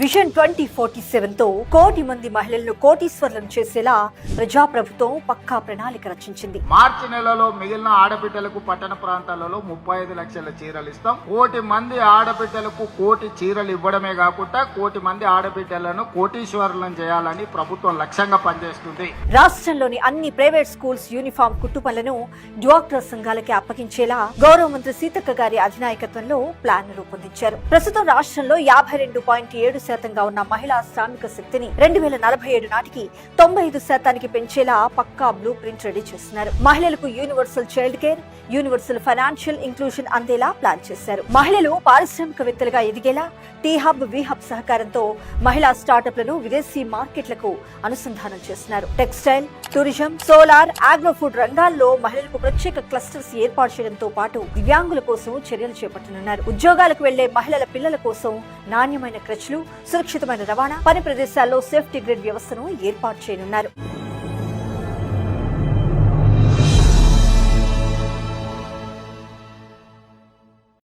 Vision 2047 తో కోటి మంది మహిళలను కోటీశ్వర్లను చేసేలా ప్రజాప్రభుత్వం పక్కా ప్రణాళిక రచించింది. మార్చి నెలలో మిగిలిన ఆడబిడ్డలకు పట్టణ ప్రాంతాలలో 35 లక్షల చీరలు ఇస్తాం. కోటి మంది ఆడబిడ్డలకు కోటి చీరలు ఇవ్వడమే కాకుండా కోటి మంది ఆడబిడ్డలను కోటీశ్వరులను చేయాలని ప్రభుత్వం లక్ష్యంగా పనిచేస్తుంది. రాష్ట్రంలోని అన్ని ప్రైవేట్ స్కూల్స్ యూనిఫామ్ కుట్టుపనులను డ్వాక్రా సంఘాలకి అప్పగించేలా గౌరవ మంత్రి సీతక్క గారి అధినాయకత్వంలో ప్లాన్ రూపొందించారు. ప్రస్తుతం రాష్ట్రంలో 52.7% ఉన్న మహిళా శ్రామిక శక్తిని 2047 నాటికి 95% పెంచేలా పక్కా బ్లూ ప్రింట్ రెడీ చేస్తున్నారు. మహిళలకు universal child care, universal financial inclusion అందేలా ప్లాన్ చేశారు. మహిళలు పారిశ్రామికవేత్తలుగా ఎదిగేలా టీ హబ్, వి హబ్ సహకారంతో మహిళా స్టార్టప్లను విదేశీ మార్కెట్లకు అనుసంధానం చేస్తున్నారు. Textile, tourism, solar, agro food రంగాల్లో మహిళలకు ప్రత్యేక క్లస్టర్స్ ఏర్పాటు చేయడంతో పాటు దివ్యాంగుల కోసం చర్యలు చేపట్టనున్నారు. ఉద్యోగాలకు వెళ్లే మహిళల పిల్లల కోసం నాణ్యమైన క్రచ్లు, సురక్షితమైన రవాణా, పని ప్రదేశాల్లో సేఫ్టీ గ్రిడ్ వ్యవస్థను ఏర్పాటు చేయనున్నారు.